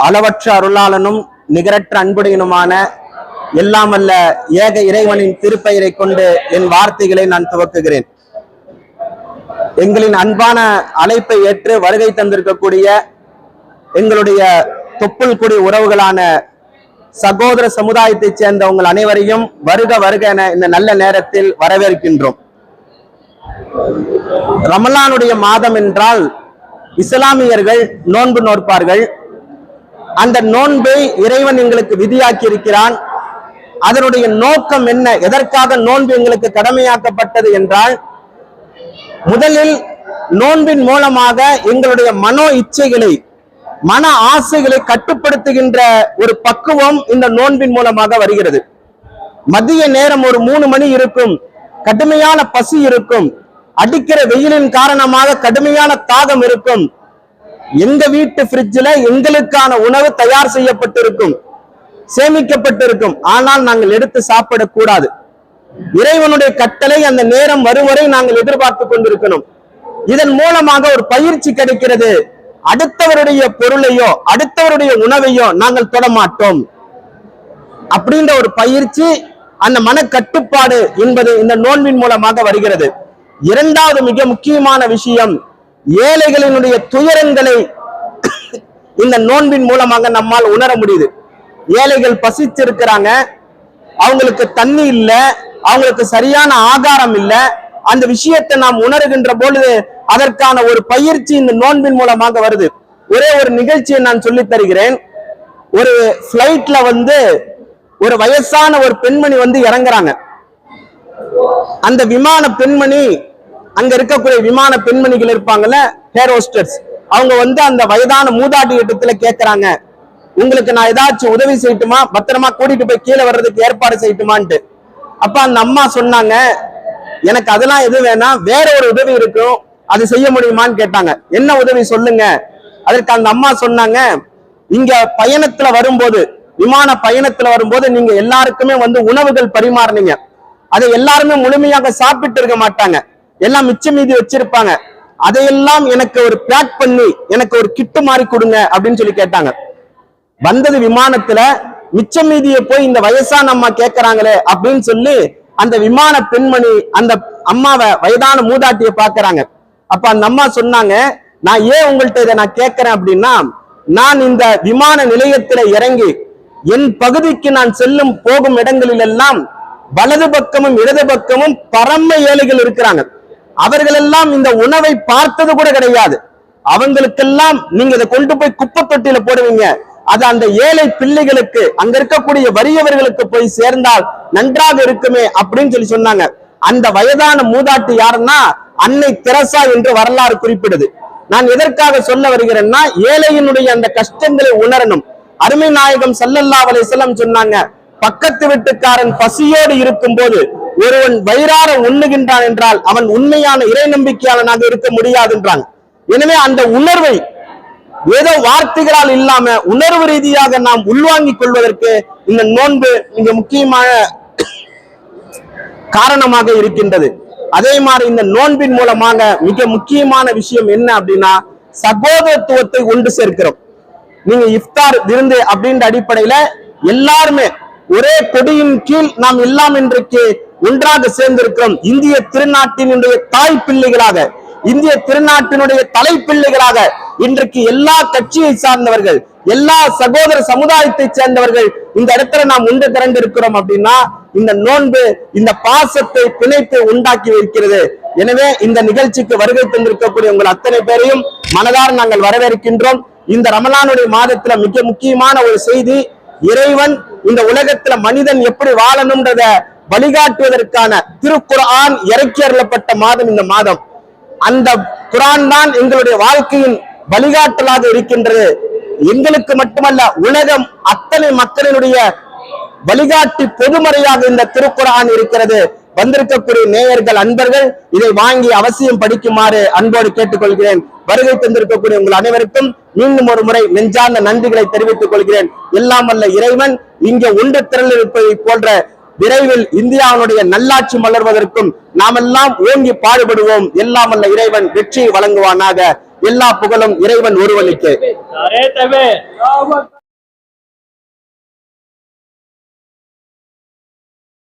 அளவற்ற அருளாளனும் நிகரற்ற அன்புடையனுமான எல்லாம் அல்ல ஏக இறைவனின் திருப்பெயரை கொண்டு என் வார்த்தைகளை நான் துவக்குகிறேன். எங்களின் அன்பான அழைப்பை ஏற்று வருகை தந்திருக்கக்கூடிய எங்களுடைய தொப்புள் குடி உறவுகளான சகோதர சமுதாயத்தைச் சேர்ந்த உங்கள் அனைவரையும் வருக வருக என இந்த நல்ல நேரத்தில் வரவேற்கின்றோம். ரமலானுடைய மாதம் என்றால் இஸ்லாமியர்கள் நோன்பு நோற்பார்கள். அந்த நோன்பை இறைவன் எங்களுக்கு விதியாக்கி இருக்கிறான். அதனுடைய நோக்கம் என்ன, எதற்காக நோன்பு எங்களுக்கு கடமையாக்கப்பட்டது என்றால், முதலில் நோன்பின் மூலமாக எங்களுடைய மனோ இச்சைகளை, மன ஆசைகளை கட்டுப்படுத்துகின்ற ஒரு பக்குவம் இந்த நோன்பின் மூலமாக வருகிறது. மதிய நேரம் ஒரு 3 மணி இருக்கும், கடுமையான பசி இருக்கும், அடிக்கிற வெயிலின் காரணமாக கடுமையான தாகம் இருக்கும். எங்க வீட்டு ஃப்ரிட்ஜில் எங்களுக்கான உணவு தயார் செய்யப்பட்டிருக்கும், சேமிக்கப்பட்டிருக்கும். ஆனால் நாங்கள் எடுத்து சாப்பிடக்கூடாது. இறைவனுடைய கட்டளை அந்த நேரம் வரும் வரை நாங்கள் எதிர்பார்த்து கொண்டிருக்கணும். இதன் மூலமாக ஒரு பயிற்சி கிடைக்கிறது. அடுத்தவருடைய பொருளையோ அடுத்தவருடைய உணவையோ நாங்கள் தொடமாட்டோம் அப்படின்ற ஒரு பயிற்சி, அந்த மனக்கட்டுப்பாடு என்பது இந்த நோன்பின் மூலமாக வருகிறது. இரண்டாவது மிக முக்கியமான விஷயம், ஏழைகளினுடைய துயரங்களை இந்த நோன்பின் மூலமாக நம்மால் உணர முடியுது. ஏழைகள் பசிச்சிருக்கிறாங்க, அவங்களுக்கு தண்ணி இல்லை, அவங்களுக்கு சரியான ஆகாரம் இல்லை. அந்த விஷயத்தை நாம் உணர்கின்ற பொழுது அதற்கான ஒரு பயிற்சி இந்த நோன்பின் மூலமாக வருது. ஒரே ஒரு நிகழ்ச்சியை நான் சொல்லித் தருகிறேன். ஒரு பிளைட்ல ஒரு வயசான ஒரு பெண்மணி இறங்குறாங்க. அந்த விமான பெண்மணி, அங்க இருக்கக்கூடிய விமான பெண்மணிகள் இருப்பாங்கல்ல, ஏர் ஹோஸ்டர்ஸ், அவங்க அந்த வயதான மூதாட்டி இடத்துல கேட்கிறாங்க, உங்களுக்கு நான் ஏதாச்சும் உதவி செய்யட்டுமா, பத்திரமா கூட்டிட்டு போய் கீழே வர்றதுக்கு ஏற்பாடு செய்யட்டுமான்ட்டு. அப்ப அந்த அம்மா சொன்னாங்க, எனக்கு அதெல்லாம் எதுவும் வேணாம், வேற ஒரு உதவி இருக்கும், அது செய்ய முடியுமான்னு கேட்டாங்க. என்ன உதவி சொல்லுங்க. அதற்கு அந்த அம்மா சொன்னாங்க, இங்க பயணத்துல வரும்போது, விமான பயணத்துல வரும்போது நீங்க எல்லாருக்குமே உணவுகள் பரிமாறினீங்க. அதை எல்லாருமே முழுமையாக சாப்பிட்டு இருக்க மாட்டாங்க, எல்லாம் மிச்ச மீதி வச்சிருப்பாங்க. அதையெல்லாம் எனக்கு ஒரு பேக் பண்ணி எனக்கு ஒரு கிட்டு மாதிரி கொடுங்க அப்படின்னு சொல்லி கேட்டாங்க. வந்தது விமானத்துல மிச்ச மீதியை போய் இந்த வயசான அம்மா கேட்கறாங்களே அப்படின்னு சொல்லி அந்த விமான பெண்மணி அந்த அம்மாவை, வயதான மூதாட்டியை பாக்குறாங்க. அப்ப அந்த அம்மா சொன்னாங்க, நான் ஏன் உங்கள்கிட்ட இதை நான் கேட்கிறேன் அப்படின்னா, நான் இந்த விமான நிலையத்துல இறங்கி என் பகுதிக்கு நான் செல்லும் போகும் இடங்களில் எல்லாம் வலது பக்கமும் இடது பக்கமும் பரம ஏழைகள் இருக்கிறாங்க. அவர்கள் எல்லாம் இந்த உணவை பார்த்தது கூட கிடையாது. அவங்களுக்கெல்லாம் நீங்க இதை கொண்டு போய் குப்பை தொட்டியில போடுவீங்க, அது அந்த ஏழை பிள்ளைகளுக்கு, அங்க இருக்கக்கூடிய வறியவர்களுக்கு போய் சேர்ந்தால் நன்றாக இருக்குமே அப்படின்னு சொல்லி சொன்னாங்க. அந்த வயதான மூதாட்டி யாருன்னா அன்னை தெரசா என்று வரலாறு குறிப்பிடுது. நான் எதற்காக சொல்ல வருகிறேன்னா, ஏழையினுடைய அந்த கஷ்டங்களை உணரணும். அருமை நாயகம் ஸல்லல்லாஹு அலைஹி வஸல்லம் சொன்னாங்க, பக்கத்து வீட்டுக்காரன் பசியோடு இருக்கும் போது ஒருவன் வயிறார உண்ணுகின்றான் என்றால் அவன் உண்மையான இறை நம்பிக்கையாளனாக இருக்க முடியாது என்றாங்க. எனவே அந்த உணர்வை ஏதோ வார்த்தைகளால் இல்லாம உணர்வு ரீதியாக நாம் உள்வாங்கிக் கொள்வதற்கு இந்த நோன்பு மிக முக்கியமான காரணமாக இருக்கின்றது. அதே மாதிரி இந்த நோன்பின் மூலமாக மிக முக்கியமான விஷயம் என்ன அப்படின்னா, சகோதரத்துவத்தை ஒன்று சேர்க்கிறோம். நீங்க இஃப்தார் விருந்து அப்படின்ற அடிப்படையில எல்லாருமே ஒரே கொடியின் கீழ் நாம் எல்லாம் இன்றைக்கு ஒன்றாக சேர்ந்திருக்கிறோம். இந்திய திருநாட்டினுடைய தாய் பிள்ளைகளாக, இந்திய திருநாட்டினுடைய தலைப்பிள்ளைகளாக இன்றைக்கு எல்லா கட்சியை சார்ந்தவர்கள், எல்லா சகோதர சமுதாயத்தை சேர்ந்தவர்கள் இந்த இடத்துல நாம் ஒன்று திரண்டு இருக்கிறோம் அப்படின்னா, இந்த நோன்பு இந்த பாசத்தை பிணைத்து உண்டாக்கி வைக்கிறது. எனவே இந்த நிகழ்ச்சிக்கு வருகை தந்திருக்கக்கூடிய உங்கள் அத்தனை பேரையும் மனதார நாங்கள் வரவேற்கின்றோம். இந்த ரமலானுடைய மாதத்துல மிக முக்கியமான ஒரு செய்தி, இறைவன் இந்த உலகத்துல மனிதன் எப்படி வாழணும்ன்றத வழிகாட்டுவதற்கான திருக்குர்ஆன் இறக்கி அருளப்பட்ட மாதம் இந்த மாதம். அந்த குர்ஆன் தான் எங்களுடைய வாழ்க்கையின் வழிகாட்டலாக இருக்கின்றது. எங்களுக்கு மட்டுமல்ல, உலகம் அத்தனை மக்களினுடைய வழிகாட்டி பொதுமறையாக இந்த திருக்குர்ஆன் இருக்கிறது. வந்திருக்கக்கூடிய நேயர்கள், அன்பர்கள் இதை வாங்கி அவசியம் படிக்குமாறு அன்போடு கேட்டுக்கொள்கிறேன். வருகை தந்திருக்கக்கூடிய உங்கள் அனைவருக்கும் மீண்டும் ஒரு முறை நெஞ்சார்ந்த நன்றிகளை தெரிவித்துக் கொள்கிறேன். எல்லாம் வல்ல இறைவன் இங்கே ஒன்று திரளிருப்பதை போன்ற விரைவில் இந்தியாவுடைய நல்லாட்சி மலர்வதற்கும் நாமெல்லாம் ஓங்கி பாடுபடுவோம். எல்லாம் வல்ல இறைவன் வெற்றியை வழங்குவானாக. எல்லா புகழும் இறைவன் ஒருவனுக்கு. नारे तकबीर।